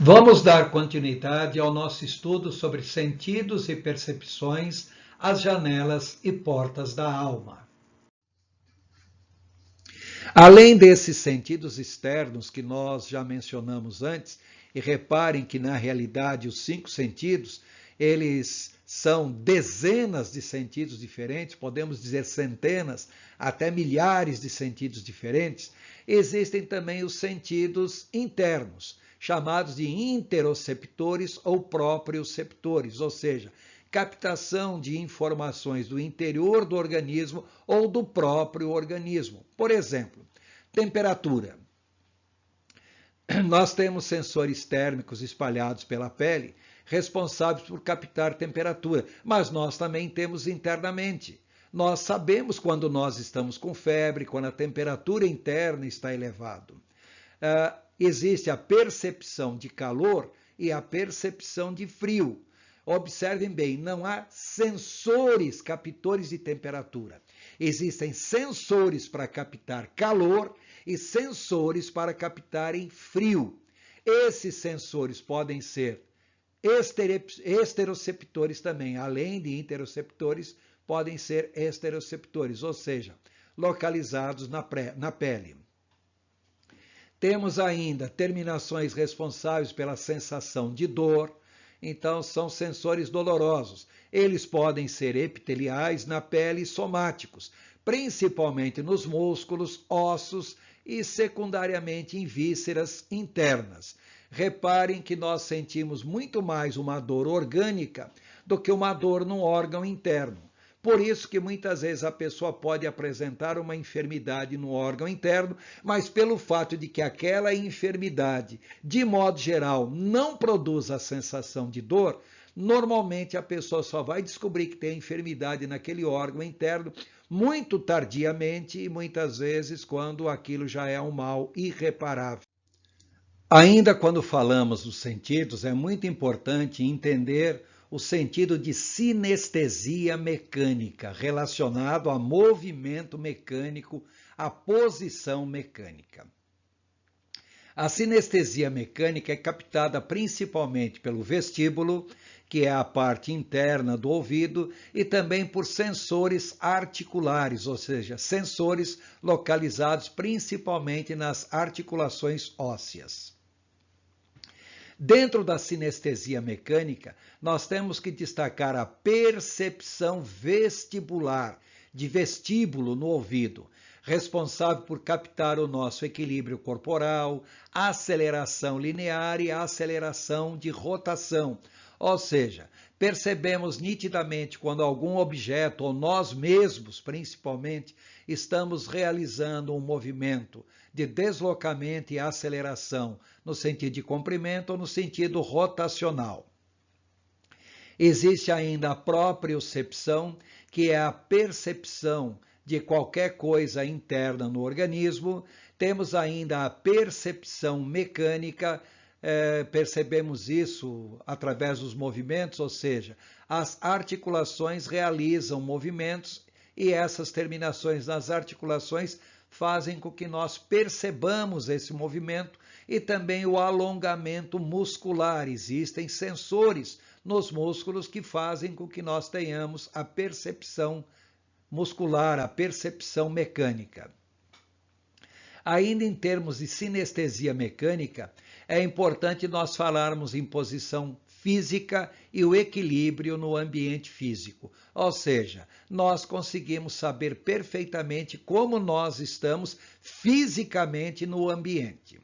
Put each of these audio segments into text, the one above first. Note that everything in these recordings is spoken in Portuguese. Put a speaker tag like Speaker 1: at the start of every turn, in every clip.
Speaker 1: Vamos dar continuidade ao nosso estudo sobre sentidos e percepções, as janelas e portas da alma. Além desses sentidos externos que nós já mencionamos antes, e reparem que na realidade os 5 sentidos, eles são dezenas de sentidos diferentes, podemos dizer centenas, até milhares de sentidos diferentes, existem também os sentidos internos, chamados de interoceptores ou proprioceptores, ou seja, captação de informações do interior do organismo ou do próprio organismo. Por exemplo, temperatura. Nós temos sensores térmicos espalhados pela pele, responsáveis por captar temperatura, mas nós também temos internamente. Nós sabemos quando nós estamos com febre, quando a temperatura interna está elevada. Existe a percepção de calor e a percepção de frio. Observem bem, não há sensores captores de temperatura. Existem sensores para captar calor e sensores para captarem frio. Esses sensores podem ser esteroceptores também, além de interoceptores, podem ser esteroceptores, ou seja, localizados na pele. Temos ainda terminações responsáveis pela sensação de dor, então são sensores dolorosos. Eles podem ser epiteliais na pele e somáticos, principalmente nos músculos, ossos e secundariamente em vísceras internas. Reparem que nós sentimos muito mais uma dor orgânica do que uma dor num órgão interno. Por isso que muitas vezes a pessoa pode apresentar uma enfermidade no órgão interno, mas pelo fato de que aquela enfermidade, de modo geral, não produz a sensação de dor, normalmente a pessoa só vai descobrir que tem enfermidade naquele órgão interno muito tardiamente e muitas vezes quando aquilo já é um mal irreparável. Ainda quando falamos dos sentidos, é muito importante entender o sentido de sinestesia mecânica, relacionado a movimento mecânico, a posição mecânica. A sinestesia mecânica é captada principalmente pelo vestíbulo, que é a parte interna do ouvido, e também por sensores articulares, ou seja, sensores localizados principalmente nas articulações ósseas. Dentro da sinestesia mecânica, nós temos que destacar a percepção vestibular, de vestíbulo no ouvido, responsável por captar o nosso equilíbrio corporal, a aceleração linear e a aceleração de rotação. Ou seja, percebemos nitidamente quando algum objeto, ou nós mesmos principalmente, estamos realizando um movimento de deslocamento e aceleração no sentido de comprimento ou no sentido rotacional. Existe ainda a propriocepção, que é a percepção de qualquer coisa interna no organismo. Temos ainda a percepção mecânica, percebemos isso através dos movimentos, ou seja, as articulações realizam movimentos e essas terminações nas articulações fazem com que nós percebamos esse movimento e também o alongamento muscular. Existem sensores nos músculos que fazem com que nós tenhamos a percepção muscular, a percepção mecânica. Ainda em termos de sinestesia mecânica, é importante nós falarmos em posição física e o equilíbrio no ambiente físico. Ou seja, nós conseguimos saber perfeitamente como nós estamos fisicamente no ambiente.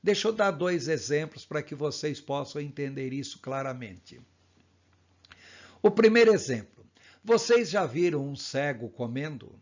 Speaker 1: Deixa eu dar 2 exemplos para que vocês possam entender isso claramente. O primeiro exemplo, vocês já viram um cego comendo?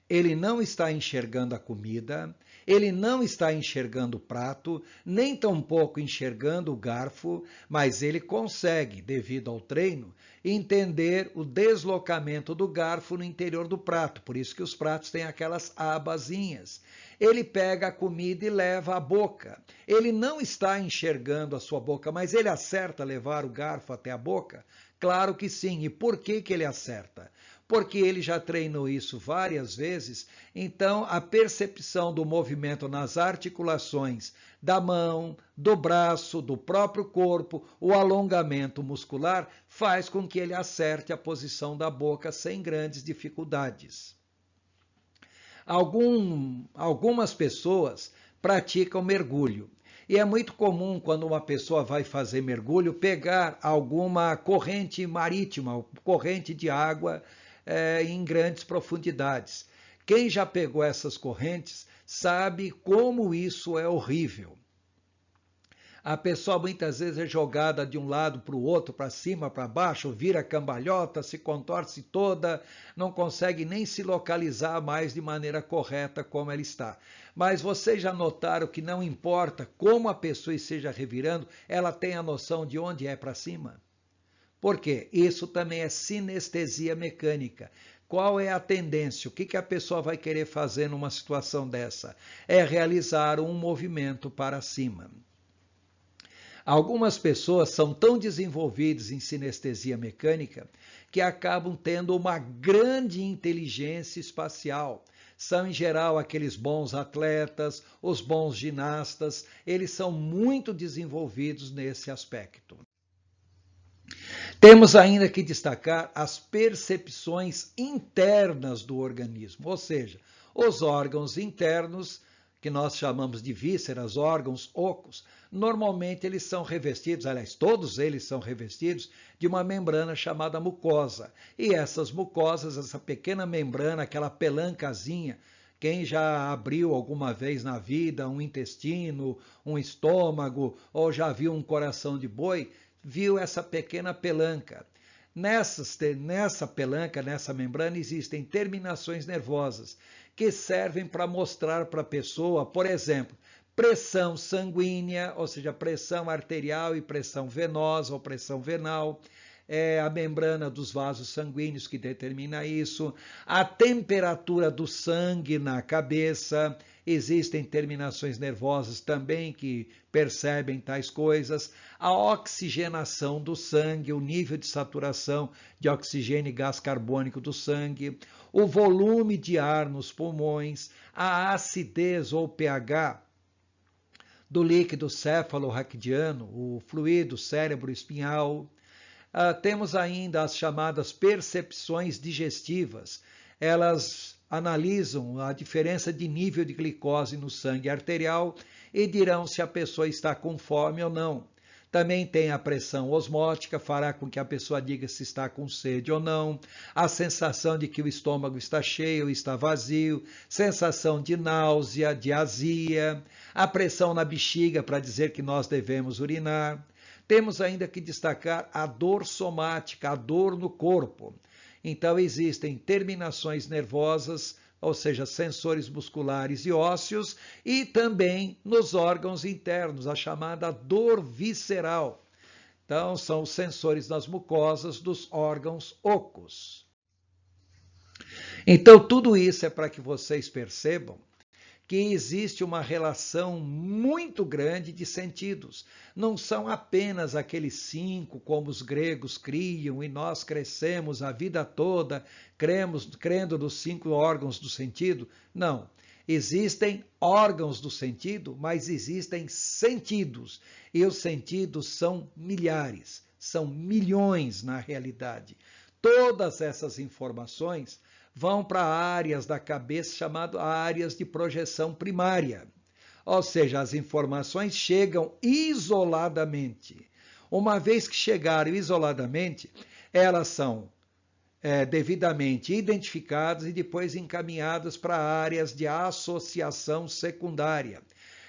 Speaker 1: Ele não está enxergando a comida, ele não está enxergando o prato, nem tampouco enxergando o garfo, mas ele consegue, devido ao treino, entender o deslocamento do garfo no interior do prato. Por isso que os pratos têm aquelas abazinhas. Ele pega a comida e leva à boca. Ele não está enxergando a sua boca, mas ele acerta levar o garfo até a boca? Claro que sim. E por que ele acerta? Porque ele já treinou isso várias vezes, então a percepção do movimento nas articulações da mão, do braço, do próprio corpo, o alongamento muscular faz com que ele acerte a posição da boca sem grandes dificuldades. Algumas pessoas praticam mergulho. E é muito comum, quando uma pessoa vai fazer mergulho, pegar alguma corrente marítima, corrente de água em grandes profundidades. Quem já pegou essas correntes sabe como isso é horrível. A pessoa muitas vezes é jogada de um lado para o outro, para cima, para baixo, vira cambalhota, se contorce toda, não consegue nem se localizar mais de maneira correta como ela está. Mas vocês já notaram que não importa como a pessoa esteja revirando, ela tem a noção de onde é para cima? Por quê? Isso também é sinestesia mecânica. Qual é a tendência? O que a pessoa vai querer fazer numa situação dessa? É realizar um movimento para cima. Algumas pessoas são tão desenvolvidas em sinestesia mecânica que acabam tendo uma grande inteligência espacial. São, em geral, aqueles bons atletas, os bons ginastas, eles são muito desenvolvidos nesse aspecto. Temos ainda que destacar as percepções internas do organismo, ou seja, os órgãos internos, que nós chamamos de vísceras, órgãos ocos, normalmente eles são revestidos, aliás, todos eles são revestidos de uma membrana chamada mucosa. E essas mucosas, essa pequena membrana, aquela pelancazinha, quem já abriu alguma vez na vida um intestino, um estômago, ou já viu um coração de boi, viu essa pequena pelanca. Nessa pelanca, nessa membrana, existem terminações nervosas que servem para mostrar para a pessoa, por exemplo, pressão sanguínea, ou seja, pressão arterial e pressão venosa ou pressão venal. É a membrana dos vasos sanguíneos que determina isso, a temperatura do sangue na cabeça, existem terminações nervosas também que percebem tais coisas, a oxigenação do sangue, o nível de saturação de oxigênio e gás carbônico do sangue, o volume de ar nos pulmões, a acidez ou pH do líquido céfalo-raquidiano, o fluido cérebro-espinhal. Temos ainda as chamadas percepções digestivas. Elas analisam a diferença de nível de glicose no sangue arterial e dirão se a pessoa está com fome ou não. Também tem a pressão osmótica, fará com que a pessoa diga se está com sede ou não, a sensação de que o estômago está cheio ou está vazio, sensação de náusea, de azia, a pressão na bexiga para dizer que nós devemos urinar. Temos ainda que destacar a dor somática, a dor no corpo. Então, existem terminações nervosas, ou seja, sensores musculares e ósseos, e também nos órgãos internos, a chamada dor visceral. Então, são os sensores das mucosas dos órgãos ocos. Então, tudo isso é para que vocês percebam que existe uma relação muito grande de sentidos. Não são apenas aqueles 5, como os gregos criam, e nós crescemos a vida toda crendo nos 5 órgãos do sentido. Não. Existem órgãos do sentido, mas existem sentidos. E os sentidos são milhares, são milhões na realidade. Todas essas informações vão para áreas da cabeça chamadas áreas de projeção primária. Ou seja, as informações chegam isoladamente. Uma vez que chegaram isoladamente, elas são devidamente identificadas e depois encaminhadas para áreas de associação secundária.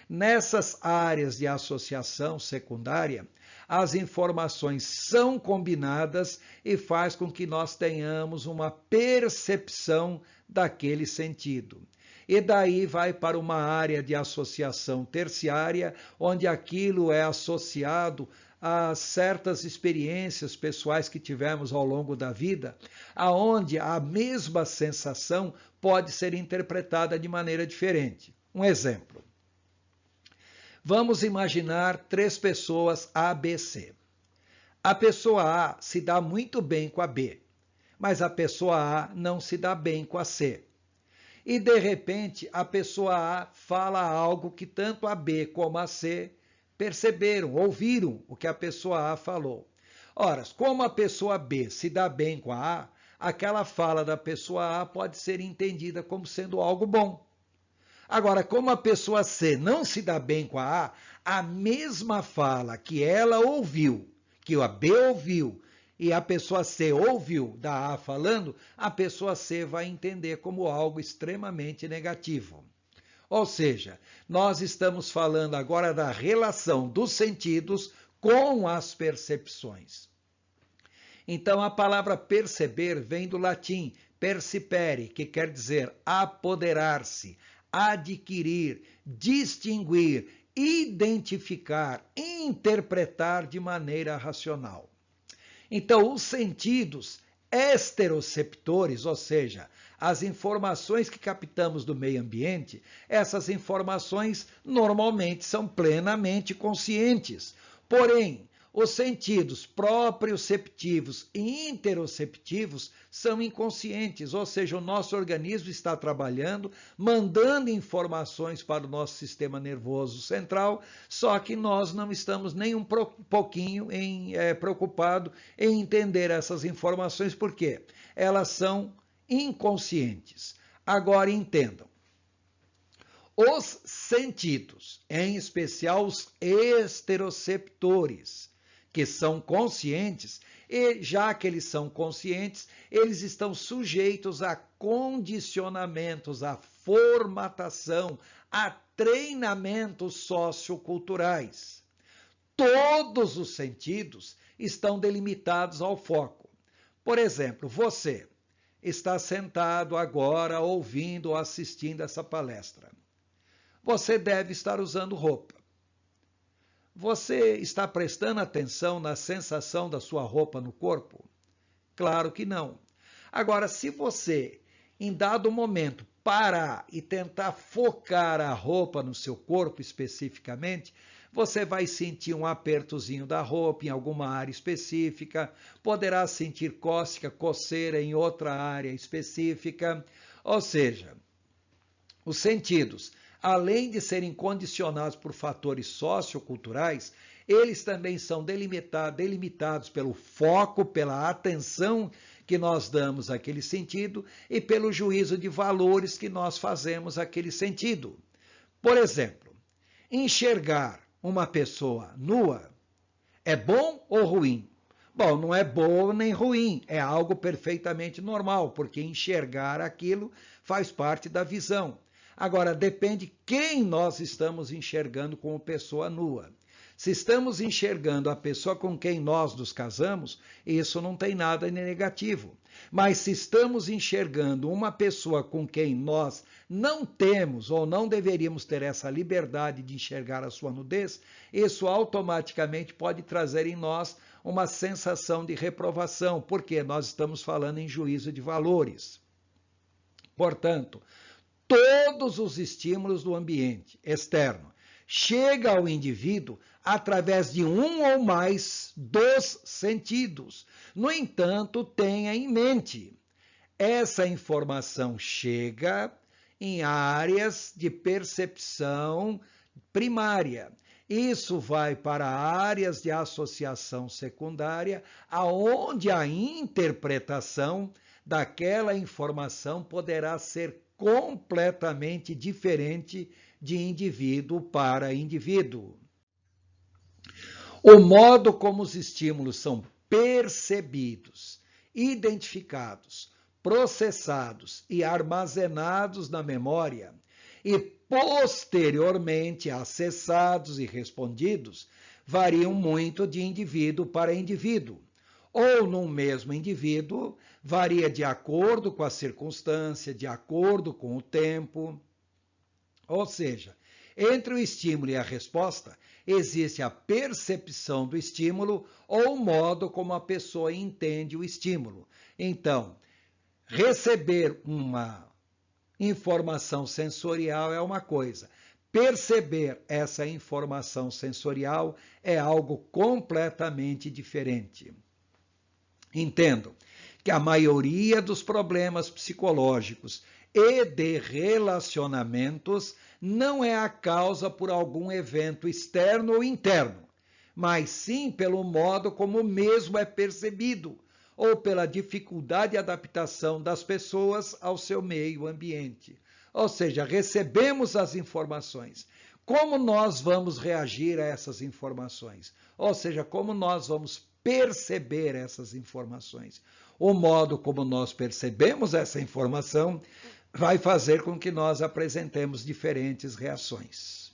Speaker 1: Nessas áreas de associação secundária, as informações são combinadas e faz com que nós tenhamos uma percepção daquele sentido. E daí vai para uma área de associação terciária, onde aquilo é associado a certas experiências pessoais que tivemos ao longo da vida, aonde a mesma sensação pode ser interpretada de maneira diferente. Um exemplo. Vamos imaginar 3 pessoas A, B, C. A pessoa A se dá muito bem com a B, mas a pessoa A não se dá bem com a C. e de repente a pessoa A fala algo que tanto a B como a C perceberam, ouviram o que a pessoa A falou. Ora, como a pessoa B se dá bem com a A, aquela fala da pessoa A pode ser entendida como sendo algo bom. Agora, como a pessoa C não se dá bem com a mesma fala que ela ouviu, que a B ouviu, e a pessoa C ouviu da A falando, a pessoa C vai entender como algo extremamente negativo. Ou seja, nós estamos falando agora da relação dos sentidos com as percepções. Então, a palavra perceber vem do latim percipere, que quer dizer apoderar-se, adquirir, distinguir, identificar, interpretar de maneira racional. Então, os sentidos esteroceptores, ou seja, as informações que captamos do meio ambiente, essas informações normalmente são plenamente conscientes. Porém, os sentidos proprioceptivos e interoceptivos são inconscientes, ou seja, o nosso organismo está trabalhando, mandando informações para o nosso sistema nervoso central, só que nós não estamos nem um pouquinho preocupados em entender essas informações, porque elas são inconscientes. Agora entendam. Os sentidos, em especial os esteroceptores, que são conscientes, e já que eles são conscientes, eles estão sujeitos a condicionamentos, a formatação, a treinamentos socioculturais. Todos os sentidos estão delimitados ao foco. Por exemplo, você está sentado agora ouvindo ou assistindo essa palestra. Você deve estar usando roupa. Você está prestando atenção na sensação da sua roupa no corpo? Claro que não. Agora, se você, em dado momento, parar e tentar focar a roupa no seu corpo especificamente, você vai sentir um apertozinho da roupa em alguma área específica, poderá sentir cócega, coceira em outra área específica. Ou seja, os sentidos, além de serem condicionados por fatores socioculturais, eles também são delimitados pelo foco, pela atenção que nós damos àquele sentido e pelo juízo de valores que nós fazemos àquele sentido. Por exemplo, enxergar uma pessoa nua é bom ou ruim? Bom, não é bom nem ruim, é algo perfeitamente normal, porque enxergar aquilo faz parte da visão. Agora, depende quem nós estamos enxergando como pessoa nua. Se estamos enxergando a pessoa com quem nós nos casamos, isso não tem nada de negativo. Mas se estamos enxergando uma pessoa com quem nós não temos ou não deveríamos ter essa liberdade de enxergar a sua nudez, isso automaticamente pode trazer em nós uma sensação de reprovação, porque nós estamos falando em juízo de valores. Portanto, todos os estímulos do ambiente externo chegam ao indivíduo através de um ou mais dos sentidos. No entanto, tenha em mente, essa informação chega em áreas de percepção primária. Isso vai para áreas de associação secundária, aonde a interpretação daquela informação poderá ser completamente diferente de indivíduo para indivíduo. O modo como os estímulos são percebidos, identificados, processados e armazenados na memória e posteriormente acessados e respondidos variam muito de indivíduo para indivíduo. Ou num mesmo indivíduo, varia de acordo com a circunstância, de acordo com o tempo. Ou seja, entre o estímulo e a resposta, existe a percepção do estímulo ou o modo como a pessoa entende o estímulo. Então, receber uma informação sensorial é uma coisa. Perceber essa informação sensorial é algo completamente diferente. Entendo que a maioria dos problemas psicológicos e de relacionamentos não é a causa por algum evento externo ou interno, mas sim pelo modo como o mesmo é percebido, ou pela dificuldade de adaptação das pessoas ao seu meio ambiente. Ou seja, recebemos as informações. Como nós vamos reagir a essas informações? Ou seja, como nós vamos perceber essas informações? O modo como nós percebemos essa informação vai fazer com que nós apresentemos diferentes reações.